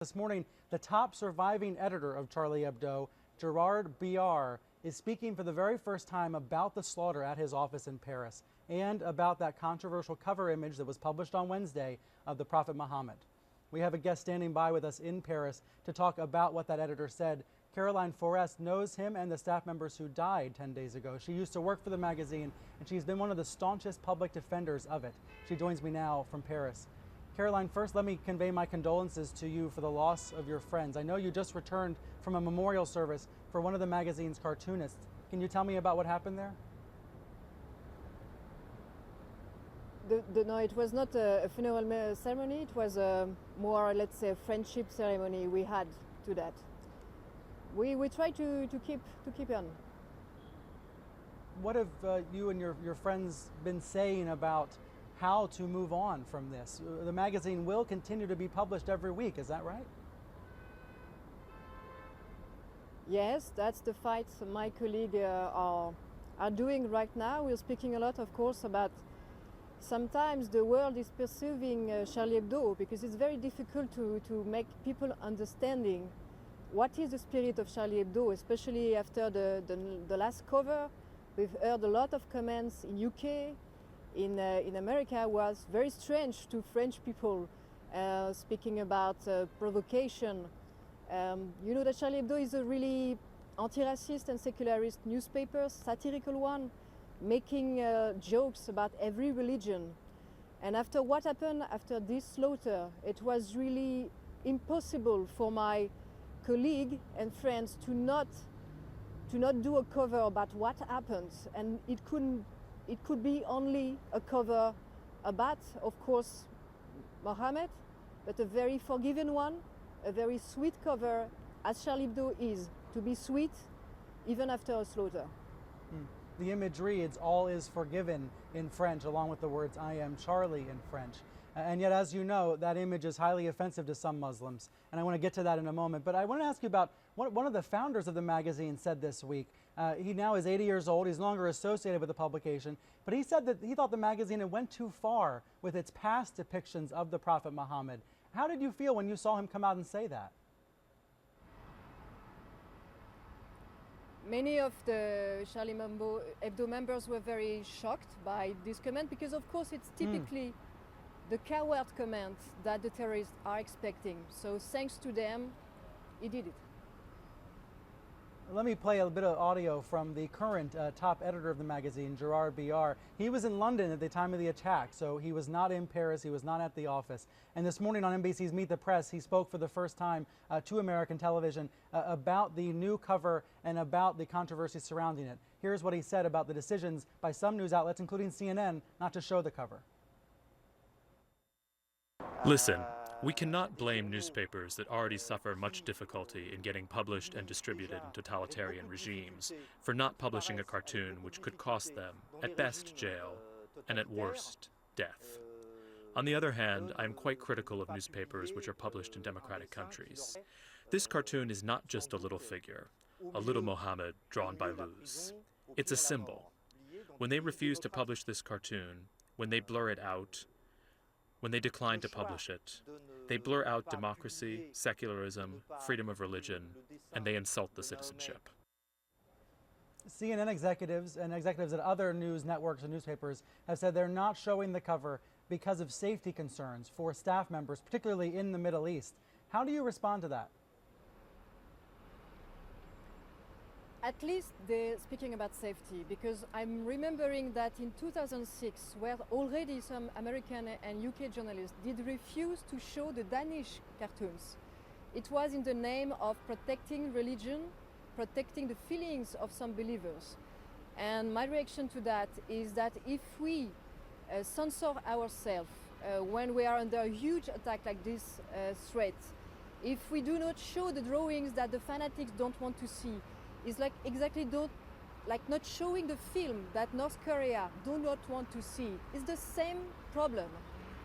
This morning, the top surviving editor of Charlie Hebdo, Gerard Biard, is speaking for the very first time about the slaughter at his office in Paris and about that controversial cover image that was published on Wednesday of the Prophet Muhammad. We have a guest standing by with us in Paris to talk about what that editor said. Caroline Forest knows him and the staff members who died 10 days ago. She used to work for the magazine, and she's been one of the staunchest public defenders of it. She joins me now from Paris. Caroline, first let me convey my condolences to you for the loss of your friends. I know you just returned from a memorial service for one of the magazine's cartoonists. Can you tell me about what happened there? No, it was not a funeral ceremony. It was a more, let's say, a friendship ceremony we had to that. We try to keep on. What have you and your friends been saying about how to move on from this? The magazine will continue to be published every week, is that right? Yes, that's the fight my colleagues are doing right now. We're speaking a lot, of course, about sometimes the world is perceiving Charlie Hebdo because it's very difficult to make people understanding what is the spirit of Charlie Hebdo, especially after the last cover. We've heard a lot of comments in UK, in America, was very strange to French people, speaking about provocation. You know that Charlie Hebdo is a really anti-racist and secularist newspaper, satirical one, making jokes about every religion. And after what happened after this slaughter, it was really impossible for my colleague and friends to not do a cover about what happened, and it could be only a cover about, of course, Mohammed, but a very forgiving one, a very sweet cover, as Charlie Hebdo is, to be sweet even after a slaughter. The image reads, "All is forgiven" in French, along with the words, "I am Charlie" in French. And yet, as you know, that image is highly offensive to some Muslims. And I want to get to that in a moment. But I want to ask you about what one of the founders of the magazine said this week. He now is 80 years old. He's no longer associated with the publication. But he said that he thought the magazine had went too far with its past depictions of the Prophet Muhammad. How did you feel when you saw him come out and say that? Many of the Charlie Hebdo members were very shocked by this comment because, of course, it's typically the coward comment that the terrorists are expecting. So thanks to them, he did it. Let me play a bit of audio from the current top editor of the magazine, Gerard Biard. He was in London at the time of the attack, so he was not in Paris, he was not at the office. And this morning on NBC's Meet the Press, he spoke for the first time to American television about the new cover and about the controversy surrounding it. Here's what he said about the decisions by some news outlets, including CNN, not to show the cover. Listen, we cannot blame newspapers that already suffer much difficulty in getting published and distributed in totalitarian regimes for not publishing a cartoon which could cost them, at best, jail, and at worst, death. On the other hand, I am quite critical of newspapers which are published in democratic countries. This cartoon is not just a little figure, a little Mohammed drawn by Luz. It's a symbol. When they refuse to publish this cartoon, when they blur it out, when they decline to publish it, they blur out democracy, secularism, freedom of religion, and they insult the citizenship. CNN executives and executives at other news networks and newspapers have said they're not showing the cover because of safety concerns for staff members, particularly in the Middle East. How do you respond to that? At least they're speaking about safety, because I'm remembering that in 2006, where already some American and UK journalists did refuse to show the Danish cartoons. It was in the name of protecting religion, protecting the feelings of some believers. And my reaction to that is that if we censor ourselves when we are under a huge attack like this threat, if we do not show the drawings that the fanatics don't want to see, it's like exactly like not showing the film that North Korea do not want to see. It's the same problem.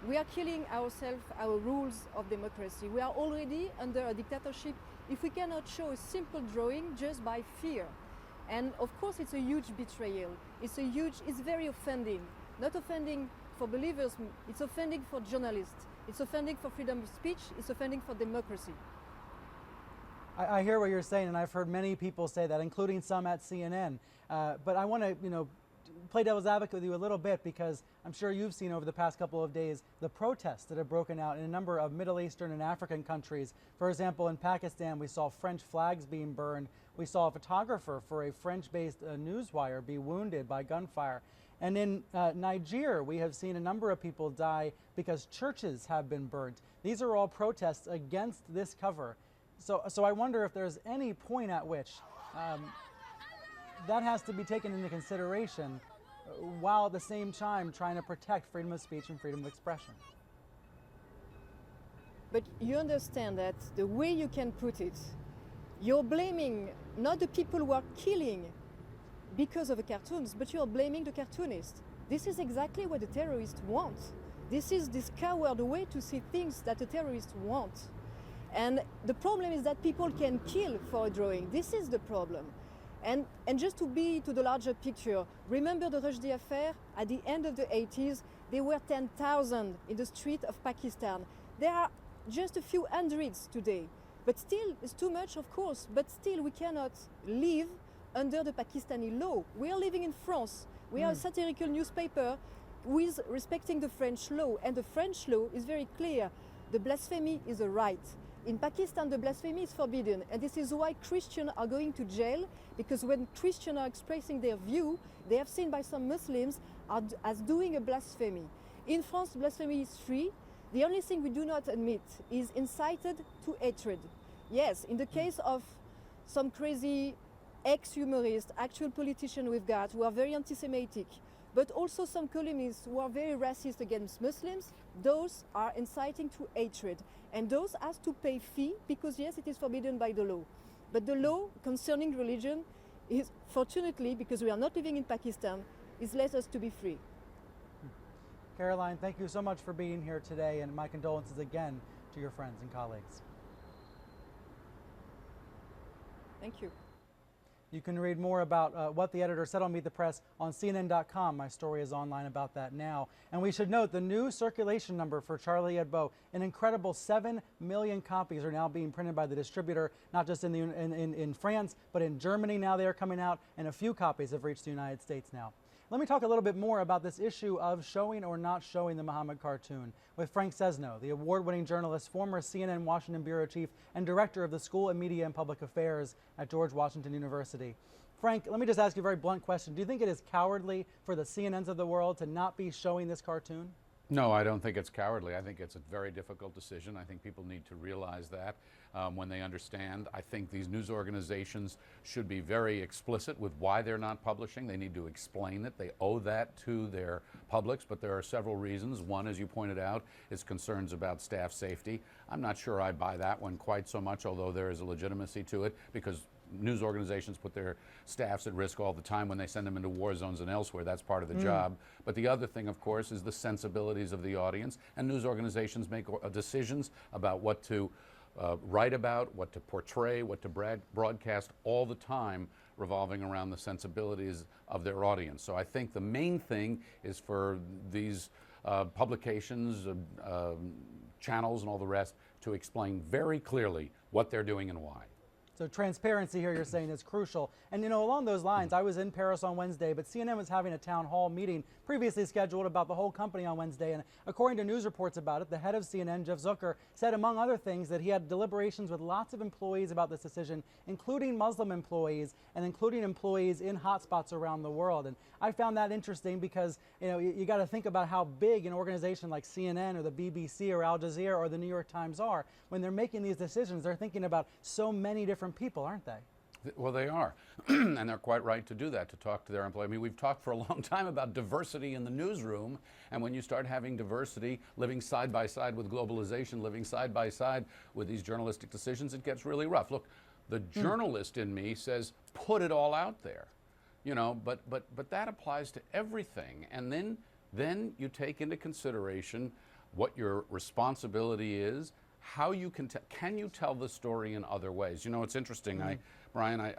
We are killing ourselves, our rules of democracy. We are already under a dictatorship if we cannot show a simple drawing just by fear. And of course it's a huge betrayal. It's very offending. Not offending for believers, it's offending for journalists. It's offending for freedom of speech, it's offending for democracy. I hear what you're saying, and I've heard many people say that, including some at CNN. But I want to, play devil's advocate with you a little bit, because I'm sure you've seen over the past couple of days the protests that have broken out in a number of Middle Eastern and African countries. For example, in Pakistan, we saw French flags being burned. We saw a photographer for a French-based newswire be wounded by gunfire. And in Niger, we have seen a number of people die because churches have been burnt. These are all protests against this cover. So I wonder if there's any point at which that has to be taken into consideration while at the same time trying to protect freedom of speech and freedom of expression. But you understand that the way you can put it, you're blaming not the people who are killing because of the cartoons, but you're blaming the cartoonist. This is exactly what the terrorists want. This is this coward way to see things that the terrorists want. And the problem is that people can kill for a drawing. This is the problem. And just to be to the larger picture, remember the Rushdie affair? At the end of the 80s, there were 10,000 in the street of Pakistan. There are just a few hundreds today. But still, it's too much, of course, but still we cannot live under the Pakistani law. We are living in France. We are a satirical newspaper with respecting the French law, and the French law is very clear. The blasphemy is a right. In Pakistan, the blasphemy is forbidden, and this is why Christians are going to jail, because when Christians are expressing their view, they are seen by some Muslims as doing a blasphemy. In France, blasphemy is free. The only thing we do not admit is incited to hatred. Yes, in the case of some crazy ex-humorists, actual politicians we've got who are very anti-Semitic, but also some columnists who are very racist against Muslims, those are inciting to hatred. And those has to pay fee because, yes, it is forbidden by the law. But the law concerning religion is, fortunately, because we are not living in Pakistan, is let us to be free. Caroline, thank you so much for being here today, and my condolences again to your friends and colleagues. Thank you. You can read more about what the editor said on Meet the Press on CNN.com. My story is online about that now. And we should note the new circulation number for Charlie Hebdo, an incredible 7 million copies are now being printed by the distributor, not just in France, but in Germany now they are coming out, and a few copies have reached the United States now. Let me talk a little bit more about this issue of showing or not showing the Muhammad cartoon with Frank Sesno, the award-winning journalist, former CNN Washington bureau chief, and director of the School of Media and Public Affairs at George Washington University. Frank, let me just ask you a very blunt question. Do you think it is cowardly for the CNNs of the world to not be showing this cartoon? No, I don't think it's cowardly. I think it's a very difficult decision. I think people need to realize that when they understand. I think these news organizations should be very explicit with why they're not publishing. They need to explain it. They owe that to their publics, but there are several reasons. One, as you pointed out, is concerns about staff safety. I'm not sure I buy that one quite so much, although there is a legitimacy to it, because news organizations put their staffs at risk all the time when they send them into war zones and elsewhere. That's part of the job. But the other thing, of course, is the sensibilities of the audience. And news organizations make decisions about what to write about, what to portray, what to broadcast all the time, revolving around the sensibilities of their audience. So I think the main thing is for these publications, channels, and all the rest to explain very clearly what they're doing and why. So transparency here, you're saying, is crucial. And along those lines, I was in Paris on Wednesday, but CNN was having a town hall meeting previously scheduled about the whole company on Wednesday. And according to news reports about it, the head of CNN, Jeff Zucker, said, among other things, that he had deliberations with lots of employees about this decision, including Muslim employees and including employees in hotspots around the world. And I found that interesting because, you got to think about how big an organization like CNN or the BBC or Al Jazeera or the New York Times are. When they're making these decisions, they're thinking about so many different people, aren't they? Well, they are, and they're quite right to do that, to talk to their employees. I mean, we've talked for a long time about diversity in the newsroom, and when you start having diversity living side by side with globalization, living side by side with these journalistic decisions, it gets really rough. Look, the journalist in me says, put it all out there, but that applies to everything. And then you take into consideration what your responsibility is, how you can you tell the story in other ways? It's interesting, Brian,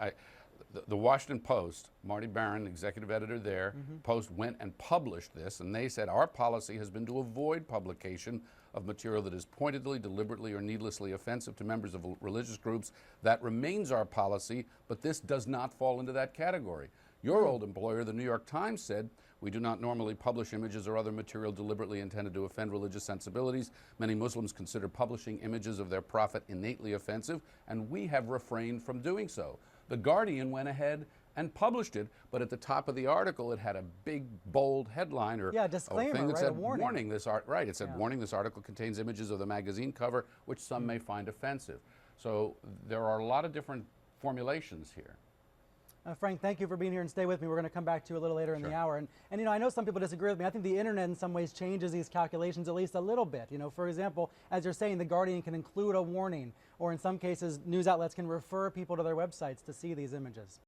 the Washington Post, Marty Baron, executive editor there, Post went and published this, and they said, our policy has been to avoid publication of material that is pointedly, deliberately, or needlessly offensive to members of religious groups. That remains our policy, but this does not fall into that category. Your old employer, the New York Times, said, "We do not normally publish images or other material deliberately intended to offend religious sensibilities. Many Muslims consider publishing images of their prophet innately offensive, and we have refrained from doing so." The Guardian went ahead and published it, but at the top of the article it had a big bold headline or disclaimer, thing that right, said a warning. It said warning, this article contains images of the magazine cover which some may find offensive. So there are a lot of different formulations here. Frank, thank you for being here, and stay with me. We're going to come back to you a little later in the hour. And you know, I know some people disagree with me. I think the internet in some ways changes these calculations at least a little bit. You know, for example, as you're saying, the Guardian can include a warning, or in some cases, news outlets can refer people to their websites to see these images.